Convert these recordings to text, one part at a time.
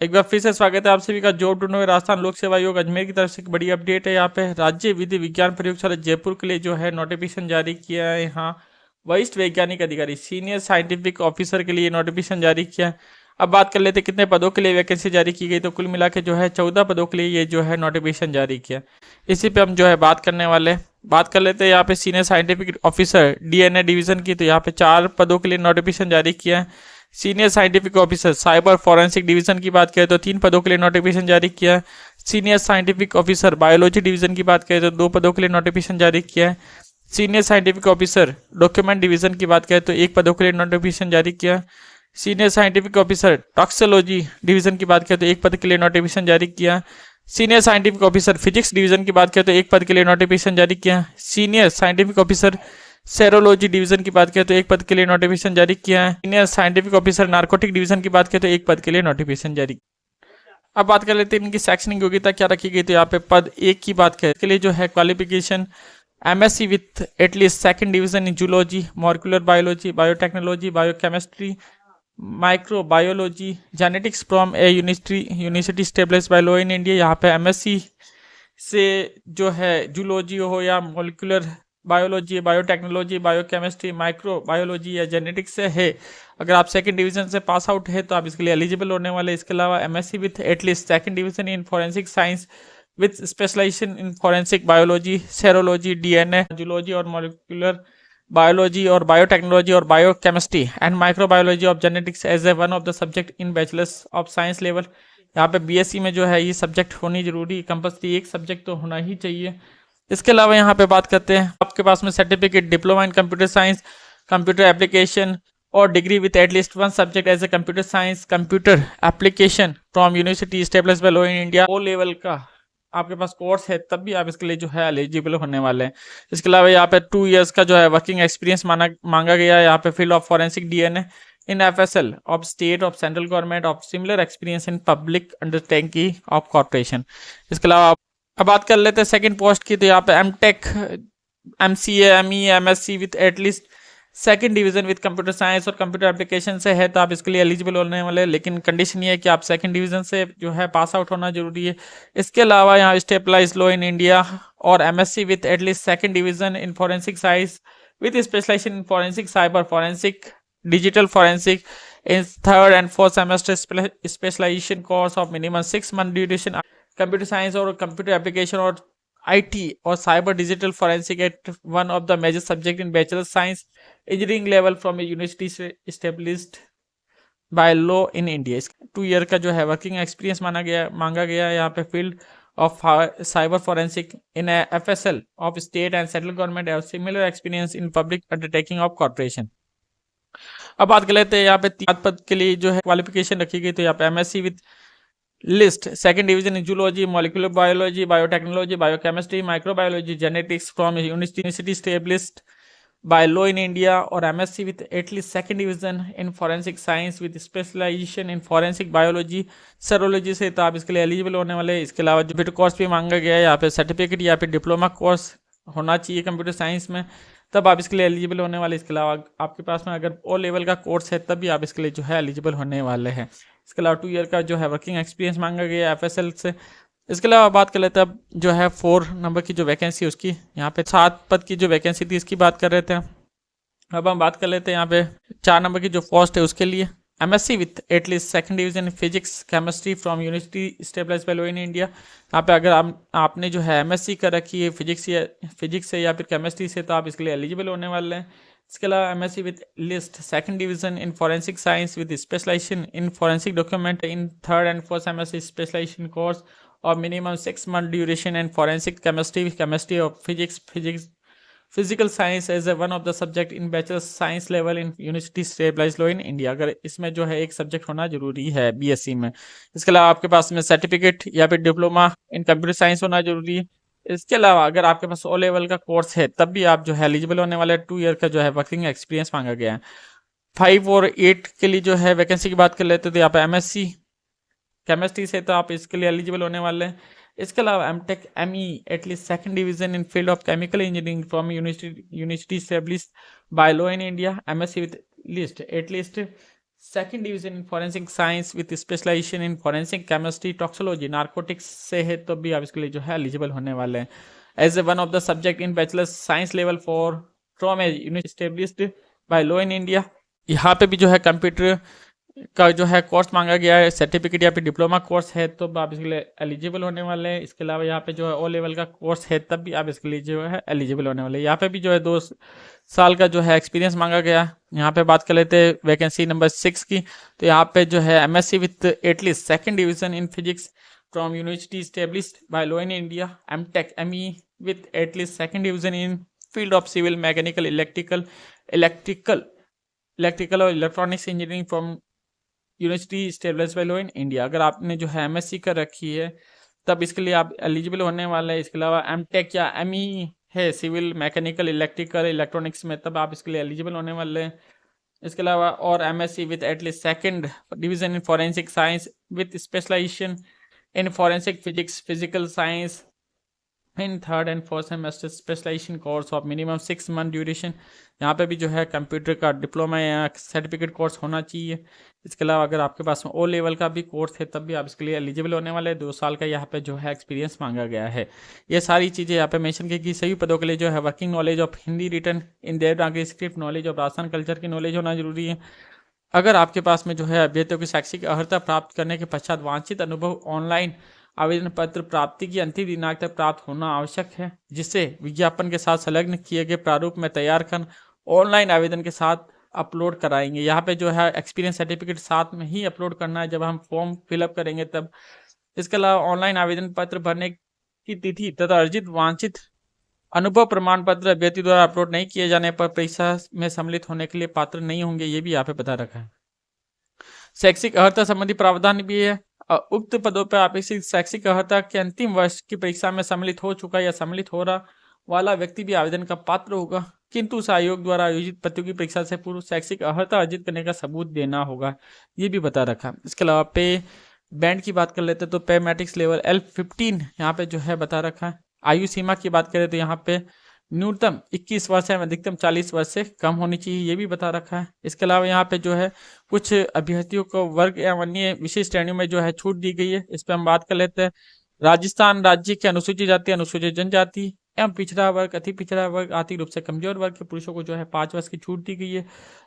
एक बार फिर से स्वागत है आप सभी का जॉब ढूंढो में राजस्थान लोक सेवा आयोग अजमेर की तरफ से एक बड़ी अपडेट है। यहाँ पे राज्य विधि विज्ञान प्रयोगशाला जयपुर के लिए जो है नोटिफिकेशन जारी किया है। यहाँ वरिष्ठ वैज्ञानिक अधिकारी सीनियर साइंटिफिक ऑफिसर के लिए नोटिफिकेशन जारी किया है। अब बात कर लेते हैं कितने पदों के लिए वैकेंसी जारी की गई, तो कुल मिला के जो है 14 पदों के लिए ये जो है नोटिफिकेशन जारी किया। इसी पे हम जो है बात करने वाले हैं। बात कर लेते हैं यहाँ पे senior scientific officer DNA division की, तो यहाँ पे 4 पदों के लिए नोटिफिकेशन जारी किया है। Senior scientific officer cyber forensic division की बात करें तो 3 पदों के लिए नोटिफिकेशन जारी किया है। Senior scientific officer biology division की बात करें तो 2 पदों के लिए नोटिफिकेशन जारी किया है। Senior scientific officer document division की बात करें तो 1 पदों के लिए नोटिफिकेशन जारी किया है। सीनियर साइंटिफिक ऑफिसर टॉक्सियोलॉजी डिवीजन की बात करें तो 1 पद के लिए नोटिफिकेशन जारी किया। Senior scientific officer physics division की बात करें तो 1 पद के लिए नोटिफिकेशन जारी किया। Senior scientific officer serology division की बात करें तो 1 पद के लिए नोटिफिकेशन जारी किया है। Senior scientific officer narcotic division की बात करें तो 1 पद के लिए नोटिफिकेशन जारी। अब बात कर लेते हैं इनकी शैक्षणिक योग्यता क्या रखी गई, तो यहाँ पे पद 1 की बात करें के लिए जो है qualification MSc with at least second division in zoology, molecular biology, biotechnology, biochemistry, microbiology, genetics from a university stablished by law in India. यहाँ पे एमएससी से जो है जूलॉजी हो या molecular biology, biotechnology, biochemistry, microbiology या जेनेटिक्स से है, अगर आप सेकंड डिवीजन से पास आउट है तो आप इसके लिए एलिजिबल होने वाले। इसके अलावा MSc with at least second division in forensic science with specialisation in forensic biology, serology, DNA, zoology और मॉलिक्यूलर बायोलॉजी और बायोटेक्नोलॉजी और biochemistry and microbiology of genetics as a one of the subject in bachelors of science level. यहाँ पे BSc में जो है ये subject होनी जरूरी, कंपल्सरी एक सब्जेक्ट तो होना ही चाहिए। इसके अलावा यहाँ पे बात करते हैं आपके पास में certificate diploma in computer science, computer application और degree with at least 1 subject as a computer science, computer application from university established by law in India. O level का आपके पास कोर्स है तब भी आप इसके लिए जो है एलिजिबल होने वाले हैं। इसके अलावा यहाँ पे 2 इयर्स का जो है वर्किंग एक्सपीरियंस मांगा गया है। यहाँ पे field of forensic DNA in FSL of state of central government of similar experience in public undertaking of corporation। इसके अलावा अब बात कर लेते हैं सेकंड पोस्ट की, तो यहाँ पे MTech, MCA, ME, MSc with at least second division with computer science और कंप्यूटर एप्लीकेशन से है तो आप इसके लिए एलिजिबल होने वाले, लेकिन कंडीशन ये है कि आप सेकंड डिवीजन से जो है पास आउट होना जरूरी है। इसके अलावा यहाँ स्टेबलाइज लॉ इन इंडिया और MSc with at least second division in forensic science with specialisation in forensic cyber forensic, digital forensic in 3rd and 4th semester specialization course of minimum 6 month duration, computer science or computer application or IT or cyber digital forensic at one of the major subject in bachelor science engineering level from a university established by law in India। 2 year का जो है working experience मांगा गया है। यहाँ पे field of cyber forensic in FSL of state and central government और similar experience in public undertaking of corporation. अब बात कर लेते हैं यहाँ पे 3 पद के लिए जो है क्वालिफिकेशन रखी गई, तो यहाँ पे MSc with list second division in zoology, molecular biology, biotechnology, biochemistry, microbiology, genetics from university stablished by law in India और MSc with at least second division in forensic science with specialisation in forensic biology, serology से तो आप इसके लिए eligible होने वाले। इसके अलावा जो बिट कोर्स भी मांगा गया है, यहाँ पे सर्टिफिकेट या फिर डिप्लोमा कोर्स होना चाहिए कंप्यूटर साइंस में, तब आप इसके लिए एलिजिबल होने वाले। इसके अलावा आपके पास में अगर ओ लेवल का कोर्स है तब भी आप इसके लिए जो है एलिजिबल होने वाले हैं। इसके अलावा 2 ईयर का जो है वर्किंग एक्सपीरियंस मांगा गया है FSL से। इसके अलावा बात कर लेते हैं अब जो है 4 नंबर की जो वैकेंसी उसकी, यहाँ पे 7 पद की जो वैकेंसी थी इसकी बात कर रहे थे। अब हम बात कर लेते हैं यहाँ पे 4 नंबर की जो पोस्ट है उसके लिए MSc with at least second division in physics chemistry from university stabilised by law in India. यहाँ पे अगर आपने जो है एमएससी कर रखी है फिजिक्स से या फिर केमिस्ट्री से तो आप इसके लिए एलिजिबल होने वाले हैं। इसके अलावा MSc with list second division in forensic science with specialisation in forensic document in 3rd and 4th semester specialisation course और minimum 6 month duration in forensic chemistry और physical science as a one of the subject in bachelor science level in university stabilised law in India. अगर इसमें जो है एक subject होना जरूरी है बीएससी में। इसके अलावा आपके पास में सर्टिफिकेट या फिर डिप्लोमा इन कंप्यूटर साइंस होना जरूरी है। इसके अलावा अगर आपके पास ओ लेवल का कोर्स है तब भी आप जो है एलिजिबल होने वाले। 2 ईयर का जो है वर्किंग एक्सपीरियंस मांगा गया है। 5 और 8 के लिए जो है वैकेंसी की बात कर लेते तो यहाँ पे एमएससी केमिस्ट्री से तो आप इसके लिए एलिजिबल होने वाले हैं। इसके अलावा MTech ME at least second division in field of chemical engineering from university established by law in India, MSc with list at least second division in forensic science with specialisation in forensic chemistry toxology narcotics से है तो भी आप इसके लिए जो है eligible होने वाले हैं as a one of the subject in bachelor science level for from a university established by law in India. यहाँ पे भी जो है कंप्यूटर का जो है कोर्स मांगा गया है, सर्टिफिकेट या फिर डिप्लोमा कोर्स है तो आप इसके लिए एलिजिबल होने वाले हैं। इसके अलावा यहाँ पे जो है ओ लेवल का कोर्स है तब भी आप इसके लिए जो है एलिजिबल होने वाले हैं। यहाँ पे भी जो है 2 साल का जो है एक्सपीरियंस मांगा गया। यहाँ पे बात कर लेते हैं वैकेंसी नंबर 6 की, तो यहाँ पे जो है MSc with at least second division in physics from university stablished by law in India, MTech ME with at least second division in field of civil mechanical electrical और electronics engineering from university stabilise by law in India. अगर आपने जो है MSc कर रखी है तब इसके लिए आप एलिजिबल होने वाले हैं। इसके अलावा MTech या ME है सिविल मैकेनिकल इलेक्ट्रिकल इलेक्ट्रॉनिक्स में तब आप इसके लिए एलिजिबल होने वाले हैं। इसके अलावा और MSc with at least second division in forensic science with specialisation in forensic physics physical science in third and fourth semester specialisation course of minimum 6 month duration. यहाँ पे भी जो है कंप्यूटर का डिप्लोमा या सर्टिफिकेट कोर्स होना चाहिए। इसके अलावा अगर आपके पास में ओ लेवल का भी कोर्स है तब भी आप इसके लिए एलिजिबल होने वाले हैं। 2 साल का यहाँ पे जो है एक्सपीरियंस मांगा गया है। ये सारी चीज़ें यहाँ पे मेंशन की सभी पदों के लिए जो है working knowledge of Hindi return in Devanagari script, knowledge of Rajasthan culture की नॉलेज होना जरूरी है। अगर आपके पास में जो है अभ्यर्थियों की शैक्षिक अर्हता प्राप्त करने के पश्चात वांछित अनुभव ऑनलाइन आवेदन पत्र प्राप्ति की अंतिम दिनांक तक प्राप्त होना आवश्यक है, जिसे विज्ञापन के साथ संलग्न किए गए प्रारूप में तैयार कर ऑनलाइन आवेदन के साथ अपलोड कराएंगे। यहाँ पे जो है एक्सपीरियंस सर्टिफिकेट साथ में ही अपलोड करना है जब हम फॉर्म फिलअप करेंगे तब। इसके अलावा ऑनलाइन आवेदन पत्र भरने की तिथि तथा अर्जित वांछित अनुभव प्रमाण पत्र अभ्यर्थी द्वारा अपलोड नहीं किए जाने पर परीक्षा में सम्मिलित होने के लिए पात्र नहीं होंगे, ये भी यहाँ पे बता रखा है। शैक्षिक अर्हता संबंधी प्रावधान भी है। उक्त पदों पर अपेक्षित शैक्षिक अर्हता के अंतिम वर्ष की परीक्षा में सम्मिलित हो चुका या सम्मिलित हो रहा वाला व्यक्ति भी आवेदन का पात्र होगा, किंतु उस आयोग द्वारा आयोजित प्रतियोगी परीक्षा से पूर्व शैक्षिक अर्हता अर्जित करने का सबूत देना होगा, ये भी बता रखा। इसके अलावा पे बैंड की बात कर लेते हैं तो पे मैट्रिक्स लेवल L15 यहाँ पे जो है बता रखा है। आयु सीमा की बात करें तो यहाँ पे न्यूनतम 21 वर्ष है, अधिकतम 40 वर्ष से कम होनी चाहिए, ये भी बता रखा है। इसके अलावा यहाँ पे जो है कुछ अभ्यर्थियों को वर्ग एवं अन्य विशेष श्रेणियों में जो है छूट दी गई है, इस पर हम बात कर लेते हैं। राजस्थान राज्य के अनुसूचित जाति अनुसूचित जनजाति एवं पिछड़ा वर्ग अति पिछड़ा वर्ग आर्थिक रूप से कमजोर वर्ग के पुरुषों को जो है 5 वर्ष की छूट दी गई है।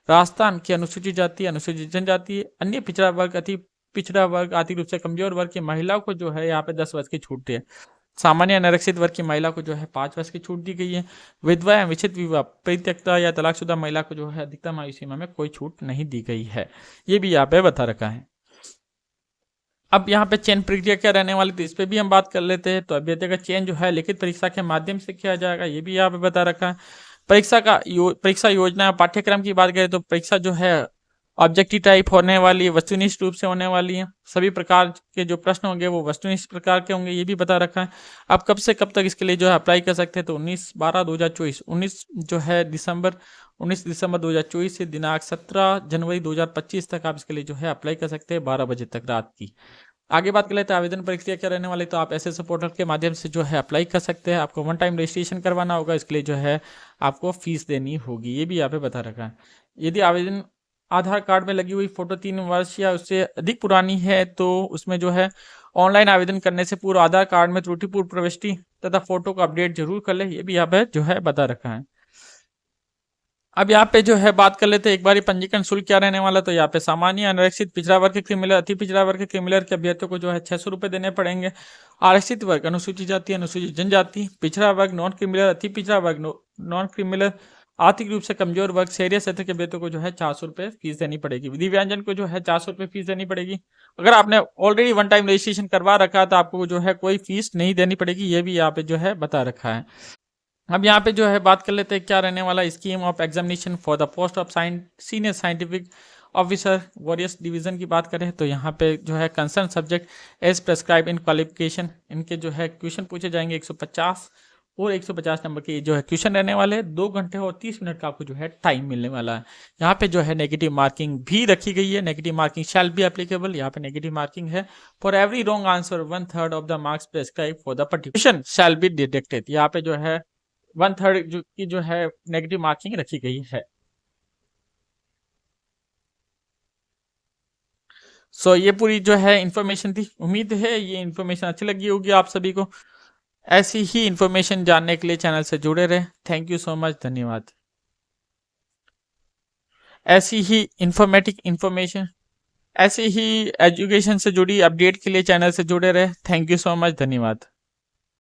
राजस्थान के अनुसूचित जाति अनुसूचित जनजाति अन्य पिछड़ा वर्ग अति पिछड़ा वर्ग आर्थिक रूप से कमजोर वर्ग की महिलाओं को जो है यहाँ पे 10 वर्ष की छूट है। सामान्य अनारक्षित वर्ग की महिला को जो है 5 वर्ष की छूट दी गई है। विधवा या विच्छेद विवाह परित्यक्ता या तलाकशुदा महिला को जो है अधिकतम आयु सीमा में कोई छूट नहीं दी गई है, ये भी यहाँ पे बता रखा है। अब यहाँ पे चयन प्रक्रिया क्या रहने वाली थी इस पे भी हम बात कर लेते हैं। तो अभ्यर्थी का चयन जो है लिखित परीक्षा के माध्यम से किया जाएगा, ये भी यहाँ पे बता रखा है। परीक्षा योजना पाठ्यक्रम की बात करें तो परीक्षा जो है ऑब्जेक्टिव टाइप होने वाली है, वस्तुनिष्ठ रूप से होने वाली है। सभी प्रकार के जो प्रश्न होंगे वो वस्तुनिष्ठ प्रकार के होंगे, ये भी बता रखा है। आप कब से कब तक इसके लिए जो है अप्लाई कर सकते हैं तो 19/12/2024 19 दिसंबर 2024 से दिनांक 17 जनवरी 2025 तक आप इसके लिए जो है अप्लाई कर सकते हैं 12 बजे तक रात की। आगे बात कर लेते हैं आवेदन प्रक्रिया क्या रहने वाली, तो आप SSO पोर्टल के माध्यम से जो है अप्लाई कर सकते हैं। आपको 1 टाइम रजिस्ट्रेशन करवाना होगा, इसके लिए जो है आपको फीस देनी होगी, ये भी यहाँ पे बता रखा है। यदि आवेदन आधार कार्ड में लगी हुई फोटो 3 वर्ष या उससे अधिक पुरानी है तो उसमें जो है ऑनलाइन आवेदन करने से पूर्व आधार कार्ड में त्रुटिपूर्ण प्रविष्टि तथा फोटो को अपडेट जरूर कर ले, ये भी यहाँ पे जो है बता रखा है। अब यहाँ पे जो है बात कर लेते हैं एक बार पंजीकरण शुल्क क्या रहने वाला, तो यहाँ पे सामान्य अनारक्षित पिछड़ा वर्ग के क्रिमिनल अति पिछड़ा वर्ग के क्रिमिनल के अभ्यर्थियों को जो है 600 रुपये देने पड़ेंगे। आरक्षित वर्ग अनुसूचित जाति अनुसूचित जनजाति पिछड़ा वर्ग नॉन क्रिमिनल अति पिछड़ा वर्ग नॉन क्रिमिनल आर्थिक रूप से कमजोर वर्ग शहरी क्षेत्र के अभ्यर्थियों को जो है 400 रुपये फीस देनी पड़ेगी। दिव्यांजन को जो है 400 रुपये फीस देनी पड़ेगी। अगर आपने ऑलरेडी 1 टाइम रजिस्ट्रेशन करवा रखा है तो आपको जो है कोई फीस नहीं देनी पड़ेगी, ये भी यहाँ पे जो है बता रखा है। अब यहाँ पे जो है बात कर लेते हैं क्या रहने वाला scheme of examination for the post of senior scientific officer various division की बात करें तो यहाँ पे जो है concern subject as prescribe in qualification इनके जो है क्वेश्चन पूछे जाएंगे 150 और 150 नंबर के जो है क्वेश्चन रहने वाले हैं। 2 घंटे और 30 मिनट का आपको जो है टाइम मिलने वाला है। यहाँ पे जो है नेगेटिव मार्किंग भी रखी गई है, negative marking shall be applicable. यहाँ पे नेगेटिव मार्किंग है for every wrong answer 1/3 of the marks prescribe for the particular shall be deducted. यहाँ पे जो है 1/3 की जो है नेगेटिव मार्किंग रखी गई है। सो ये पूरी जो है इन्फॉर्मेशन थी। उम्मीद है ये इन्फॉर्मेशन अच्छी लगी होगी आप सभी को। ऐसी ही इन्फॉर्मेशन जानने के लिए चैनल से जुड़े रहे। थैंक यू सो मच, धन्यवाद। ऐसी ही इन्फॉर्मेशन, ऐसी ही एजुकेशन से जुड़ी अपडेट के लिए चैनल से जुड़े रहे। थैंक यू सो मच, धन्यवाद।